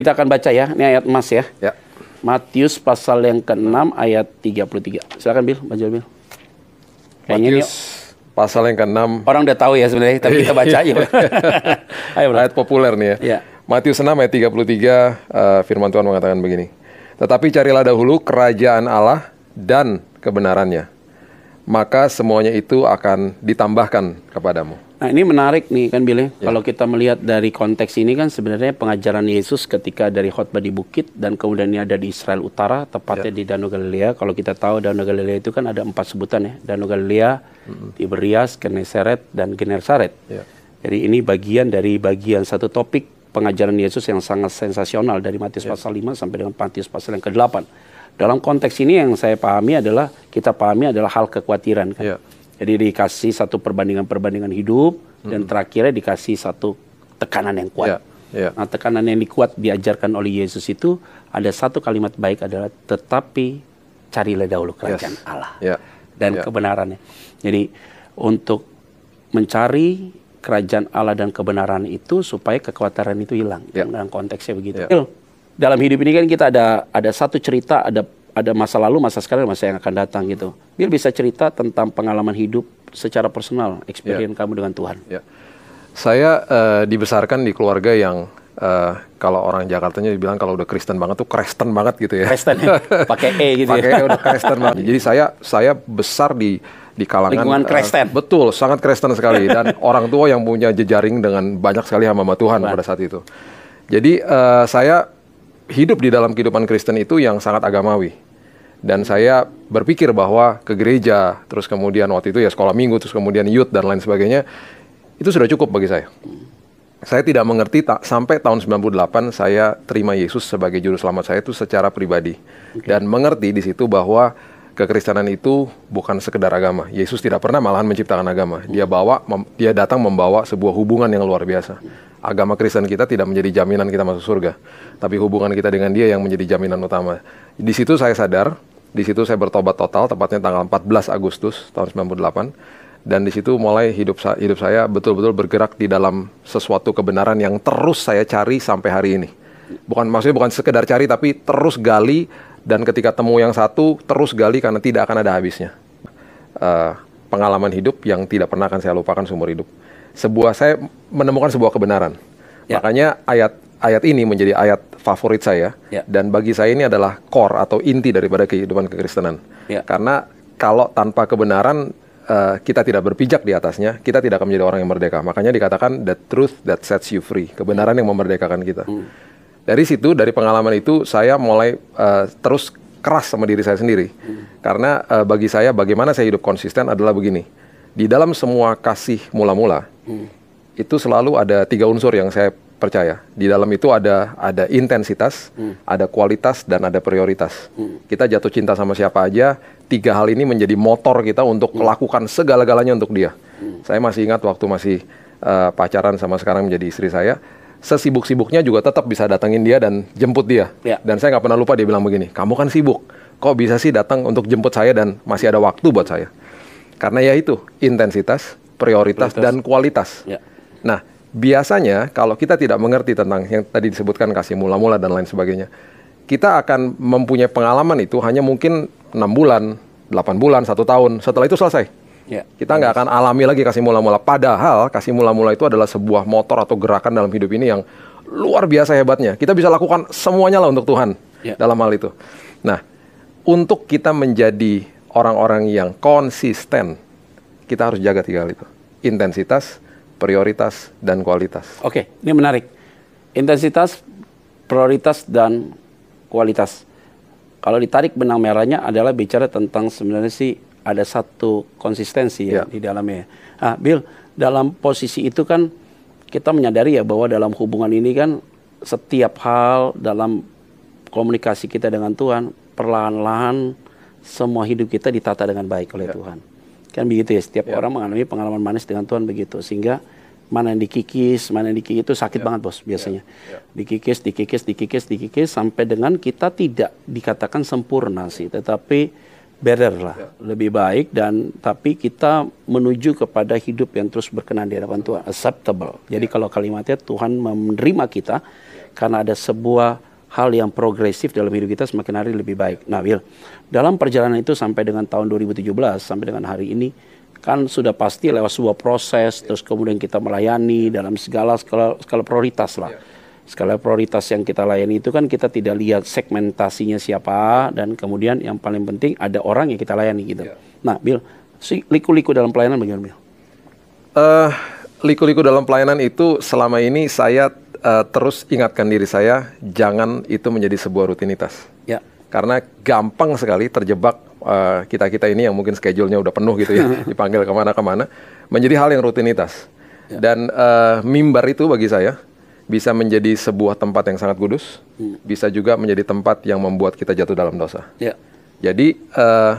Kita akan baca ya, ini ayat emas ya. Ya. Matius pasal yang ke-6 ayat 33. Silakan Bil, baca Bil. Kayaknya Matius pasal yang ke-6. orang udah tahu ya sebenarnya, tapi kita baca aja. Ayo, Bro. Ayat populer nih ya. Ya. Matius 6 ayat 33, firman Tuhan mengatakan begini. Tetapi carilah dahulu kerajaan Allah dan kebenarannya, maka semuanya itu akan ditambahkan kepadamu. Nah ini menarik nih kan Bil, Ya. kalau kita melihat dari konteks ini kan sebenarnya pengajaran Yesus ketika dari khotbah di bukit dan kemudian ini ada di Israel Utara, tepatnya di Danau Galilea. Kalau kita tahu Danau Galilea itu kan ada 4 sebutan ya, Danau Galilea, Tiberias, Genesaret, dan Genesaret. Ya. Jadi ini bagian dari satu topik pengajaran Yesus yang sangat sensasional dari Matius pasal 5 sampai dengan Matius pasal yang ke-8. Dalam konteks ini yang saya pahami adalah, kita pahami adalah hal kekhawatiran kan. Ya. Jadi dikasih satu perbandingan hidup dan terakhirnya dikasih satu tekanan yang kuat. Ya. Nah, tekanan yang kuat diajarkan oleh Yesus itu ada satu kalimat baik adalah tetapi carilah dahulu kerajaan Allah Ya. dan kebenarannya. Jadi untuk mencari kerajaan Allah dan kebenaran itu supaya kekhawatiran itu hilang. Dalam konteksnya begitu. Dalam hidup ini kan kita ada satu cerita, ada masa lalu, masa sekarang, masa yang akan datang gitu. Biar bisa cerita tentang pengalaman hidup secara personal, experience kamu dengan Tuhan. Ya. Saya dibesarkan di keluarga yang kalau orang Jakartanya dibilang kalau udah Kristen banget tuh Kristen banget gitu ya. Kristen ya? Pakai E gitu Pakai ya? udah Kristen banget. Jadi saya besar di kalangan lingkungan Kristen. Betul, sangat Kristen sekali. Dan orang tua yang punya jejaring dengan banyak sekali hamba Tuhan pada saat itu. Jadi saya hidup di dalam kehidupan Kristen itu yang sangat agamawi. Dan saya berpikir bahwa ke gereja, terus kemudian waktu itu ya sekolah minggu, terus kemudian youth dan lain sebagainya, itu sudah cukup bagi saya. Saya tidak mengerti sampai tahun 98 saya terima Yesus sebagai juru selamat saya itu secara pribadi. Dan mengerti di situ bahwa kekristenan itu bukan sekedar agama. Yesus tidak pernah malahan menciptakan agama. Dia datang membawa sebuah hubungan yang luar biasa. Agama Kristen kita tidak menjadi jaminan kita masuk surga, tapi hubungan kita dengan Dia yang menjadi jaminan utama. Di situ saya sadar, di situ saya bertobat total, tepatnya tanggal 14 Agustus tahun 98. Dan di situ mulai hidup saya betul-betul bergerak di dalam sesuatu kebenaran yang terus saya cari sampai hari ini. Maksudnya bukan sekedar cari, tapi terus gali. Dan ketika temu yang satu, terus gali karena tidak akan ada habisnya. Pengalaman hidup yang tidak pernah akan saya lupakan seumur hidup. Saya menemukan sebuah kebenaran. Makanya ayat ini menjadi ayat favorit saya. Dan bagi saya ini adalah core atau inti daripada kehidupan kekristenan. Karena kalau tanpa kebenaran, kita tidak berpijak di atasnya, kita tidak akan menjadi orang yang merdeka. Makanya dikatakan the truth that sets you free. Kebenaran yang memerdekakan kita. Dari situ, dari pengalaman itu, saya mulai terus keras sama diri saya sendiri. Karena bagi saya, bagaimana saya hidup konsisten adalah begini. Di dalam semua kasih mula-mula, itu selalu ada 3 unsur yang saya percaya. Di dalam itu ada intensitas, ada kualitas, dan ada prioritas. Kita jatuh cinta sama siapa aja, 3 hal ini menjadi motor kita untuk melakukan segala-galanya untuk dia. Saya masih ingat waktu masih pacaran sama sekarang menjadi istri saya, sesibuk-sibuknya juga tetap bisa datangin dia dan jemput dia. Dan saya nggak pernah lupa dia bilang begini, kamu kan sibuk, kok bisa sih datang untuk jemput saya dan masih ada waktu buat saya? Karena ya itu, intensitas, prioritas, dan kualitas. Nah, biasanya kalau kita tidak mengerti tentang yang tadi disebutkan kasih mula-mula dan lain sebagainya, kita akan mempunyai pengalaman itu hanya mungkin 6 bulan, 8 bulan, 1 tahun, setelah itu selesai. Kita nggak akan alami lagi kasih mula-mula. Padahal kasih mula-mula itu adalah sebuah motor atau gerakan dalam hidup ini yang luar biasa hebatnya. Kita bisa lakukan semuanya lah untuk Tuhan dalam hal itu. Nah, untuk kita menjadi orang-orang yang konsisten, kita harus jaga 3 hal itu. Intensitas, prioritas, dan kualitas. Oke, ini menarik. Intensitas, prioritas, dan kualitas. Kalau ditarik benang merahnya adalah bicara tentang sebenarnya sih ada satu konsistensi di dalamnya. Nah, Bill, dalam posisi itu kan kita menyadari ya bahwa dalam hubungan ini kan setiap hal dalam komunikasi kita dengan Tuhan, perlahan-lahan semua hidup kita ditata dengan baik oleh Tuhan. Kan begitu ya, setiap orang mengalami pengalaman manis dengan Tuhan begitu. Sehingga mana yang dikikis itu sakit banget bos biasanya. Dikikis sampai dengan kita tidak dikatakan sempurna sih, tetapi better lah, lebih baik, dan tapi kita menuju kepada hidup yang terus berkenan di hadapan Tuhan, acceptable. Jadi kalau kalimatnya Tuhan menerima kita karena ada sebuah hal yang progresif dalam hidup kita semakin hari lebih baik. Nah, Will, dalam perjalanan itu sampai dengan tahun 2017 sampai dengan hari ini kan sudah pasti lewat sebuah proses, terus kemudian kita melayani dalam skala prioritas lah. Skala prioritas yang kita layani itu kan kita tidak lihat segmentasinya siapa, dan kemudian yang paling penting ada orang yang kita layani gitu. Nah, Bill, liku-liku dalam pelayanan bagaimana, Bill? Liku-liku dalam pelayanan itu selama ini saya terus ingatkan diri saya, jangan itu menjadi sebuah rutinitas. Ya. Karena gampang sekali terjebak kita-kita ini yang mungkin schedule-nya udah penuh gitu ya, dipanggil kemana-kemana, menjadi hal yang rutinitas. Ya. Dan mimbar itu bagi saya bisa menjadi sebuah tempat yang sangat kudus, bisa juga menjadi tempat yang membuat kita jatuh dalam dosa. Ya. Jadi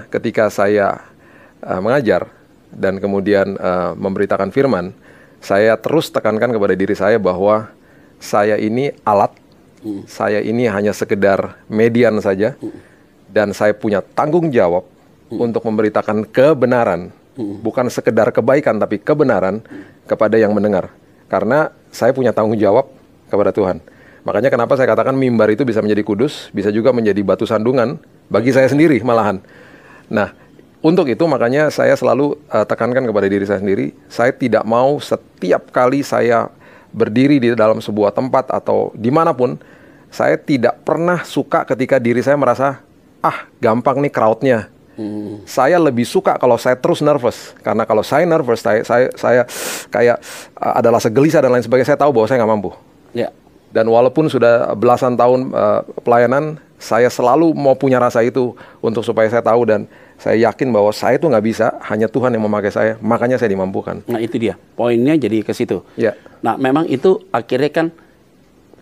ketika saya mengajar dan kemudian memberitakan firman, saya terus tekankan kepada diri saya bahwa saya ini alat, saya ini hanya sekedar median saja, dan saya punya tanggung jawab untuk memberitakan kebenaran, bukan sekedar kebaikan tapi kebenaran kepada yang mendengar. Karena saya punya tanggung jawab kepada Tuhan. Makanya kenapa saya katakan mimbar itu bisa menjadi kudus, bisa juga menjadi batu sandungan bagi saya sendiri malahan. Nah, untuk itu makanya saya selalu tekankan kepada diri saya sendiri, saya tidak mau setiap kali saya berdiri di dalam sebuah tempat atau dimanapun, saya tidak pernah suka ketika diri saya merasa, gampang nih crowd-nya. Saya lebih suka kalau saya terus nervous, karena kalau saya nervous, saya kayak ada rasa gelisah dan lain sebagainya, saya tahu bahwa saya nggak mampu. Ya. Dan walaupun sudah belasan tahun pelayanan, saya selalu mau punya rasa itu untuk supaya saya tahu dan saya yakin bahwa saya itu nggak bisa, hanya Tuhan yang memakai saya, makanya saya dimampukan. Nah, itu dia, poinnya jadi ke situ. Ya. Nah, memang itu akhirnya kan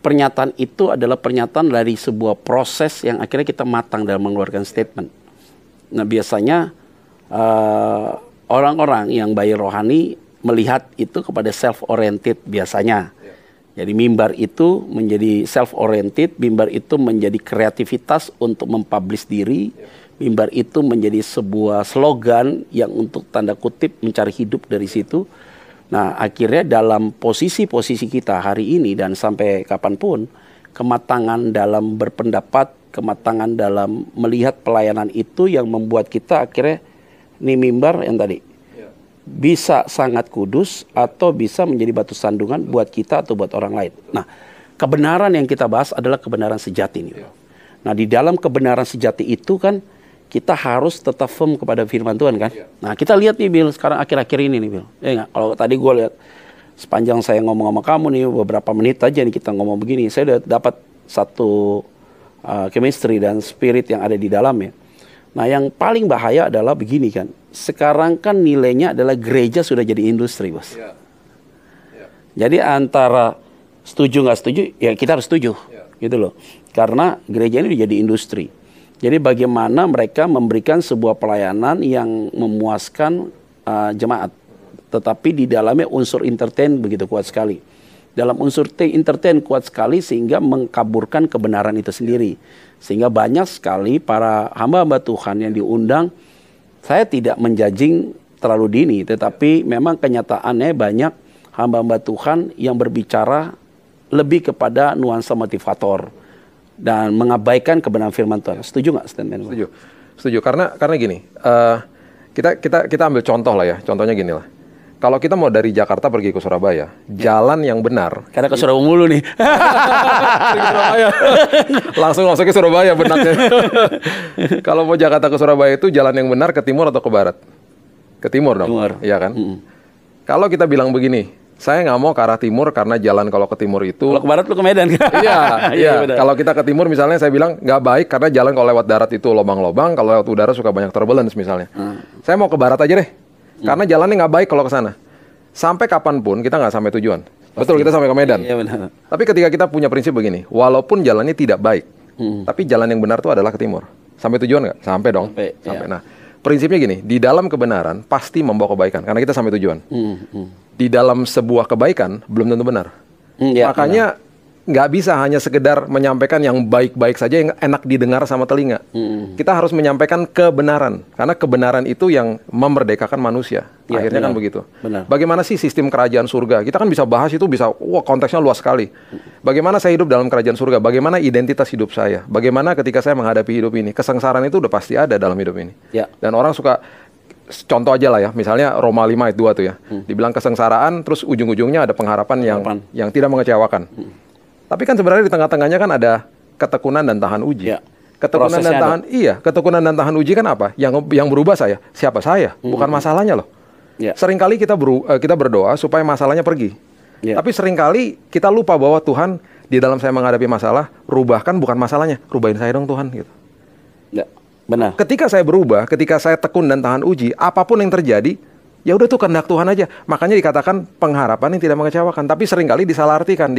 pernyataan itu adalah pernyataan dari sebuah proses yang akhirnya kita matang dalam mengeluarkan statement. Nah, biasanya orang-orang yang bayi rohani melihat itu kepada self-oriented biasanya. Jadi mimbar itu menjadi self-oriented, mimbar itu menjadi kreativitas untuk mempublish diri, mimbar itu menjadi sebuah slogan yang untuk tanda kutip mencari hidup dari situ. Nah, akhirnya dalam posisi-posisi kita hari ini dan sampai kapanpun, kematangan dalam berpendapat, kematangan dalam melihat pelayanan itu yang membuat kita akhirnya ini mimbar yang tadi bisa sangat kudus atau bisa menjadi batu sandungan buat kita atau buat orang lain. Nah, kebenaran yang kita bahas adalah kebenaran sejati nih. Nah, di dalam kebenaran sejati itu kan kita harus tetap firm kepada firman Tuhan kan. Nah, kita lihat nih Bill, sekarang akhir-akhir ini nih Bill. Kalau tadi gue lihat sepanjang saya ngomong sama kamu nih beberapa menit aja nih kita ngomong begini, saya udah dapat satu chemistry dan spirit yang ada di dalamnya. Nah, yang paling bahaya adalah begini kan. Sekarang kan nilainya adalah gereja sudah jadi industri, bos. Jadi antara setuju nggak setuju, ya kita harus setuju, gitu loh. Karena gereja ini jadi industri. Jadi bagaimana mereka memberikan sebuah pelayanan yang memuaskan jemaat, tetapi di dalamnya unsur entertain begitu kuat sekali. Dalam unsur entertain kuat sekali sehingga mengkaburkan kebenaran itu sendiri. Sehingga banyak sekali para hamba-hamba Tuhan yang diundang. Saya tidak menjudging terlalu dini, tetapi memang kenyataannya banyak hamba-hamba Tuhan yang berbicara lebih kepada nuansa motivator dan mengabaikan kebenaran firman Tuhan. Setuju nggak statement? Setuju. Karena gini, kita ambil contoh lah ya. Contohnya gini lah. Kalau kita mau dari Jakarta pergi ke Surabaya, jalan yang benar. Karena ke Surabaya mulu nih. Langsung masuk ke Surabaya benaknya. Kalau mau Jakarta ke Surabaya itu jalan yang benar ke timur atau ke barat? Ke timur dong. Iya kan? Kalau kita bilang begini, saya nggak mau ke arah timur karena jalan kalau ke timur itu. Kalau ke barat lu ke Medan kan? Iya. Kalau kita ke timur misalnya saya bilang nggak baik karena jalan kalau lewat darat itu lobang-lobang, kalau lewat udara suka banyak turbulence misalnya. Saya mau ke barat aja deh. Karena jalannya nggak baik kalau ke sana. Sampai kapanpun kita nggak sampai tujuan. Betul, kita sampai ke Medan. Iya, benar. Tapi ketika kita punya prinsip begini, walaupun jalannya tidak baik, tapi jalan yang benar itu adalah ke timur. Sampai tujuan nggak? Sampai dong. Sampai. Ya. Nah, prinsipnya gini, di dalam kebenaran pasti membawa kebaikan. Karena kita sampai tujuan. Di dalam sebuah kebaikan belum tentu benar. Makanya nggak bisa hanya sekedar menyampaikan yang baik-baik saja yang enak didengar sama telinga. Kita harus menyampaikan kebenaran, karena kebenaran itu yang memerdekakan manusia. Ya, Akhirnya benar. kan begitu. Benar. Bagaimana sih sistem kerajaan surga? Kita kan bisa bahas itu, bisa, wah konteksnya luas sekali. Bagaimana saya hidup dalam kerajaan surga? Bagaimana identitas hidup saya? Bagaimana ketika saya menghadapi hidup ini? Kesengsaraan itu udah pasti ada dalam hidup ini. Ya. Dan orang suka, contoh aja lah ya, misalnya Roma 5 ayat 2 tuh ya. Dibilang kesengsaraan, terus ujung-ujungnya ada pengharapan yang tidak mengecewakan. Tapi kan sebenarnya di tengah-tengahnya kan ada ketekunan dan tahan uji. Ya. Ketekunan dan tahan, ketekunan dan tahan uji kan apa? Yang berubah saya, siapa saya? Bukan masalahnya loh. Ya. Seringkali kita berdoa supaya masalahnya pergi. Ya. Tapi seringkali kita lupa bahwa Tuhan di dalam saya menghadapi masalah, rubahkan bukan masalahnya, rubahin saya dong Tuhan gitu. Ya. Benar. Ketika saya berubah, ketika saya tekun dan tahan uji, apapun yang terjadi, ya udah tuh kehendak Tuhan aja. Makanya dikatakan pengharapan yang tidak mengecewakan. Tapi seringkali disalahartikan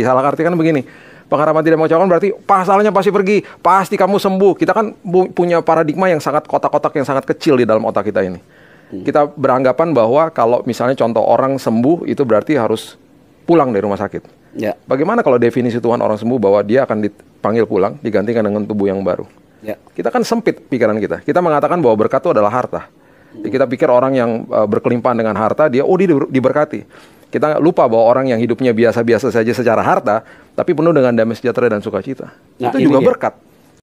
begini. Pengharapan tidak mengecewakan berarti pasalnya pasti pergi, pasti kamu sembuh. Kita kan punya paradigma yang sangat kotak-kotak yang sangat kecil di dalam otak kita ini. Kita beranggapan bahwa kalau misalnya contoh orang sembuh itu berarti harus pulang dari rumah sakit. Ya. Bagaimana kalau definisi Tuhan orang sembuh bahwa dia akan dipanggil pulang, digantikan dengan tubuh yang baru? Ya. Kita kan sempit pikiran kita. Kita mengatakan bahwa berkat itu adalah harta. Jadi kita pikir orang yang berkelimpahan dengan harta, dia diberkati. Kita lupa bahwa orang yang hidupnya biasa-biasa saja secara harta, tapi penuh dengan damai sejahtera dan sukacita. Nah, itu juga dia. berkat.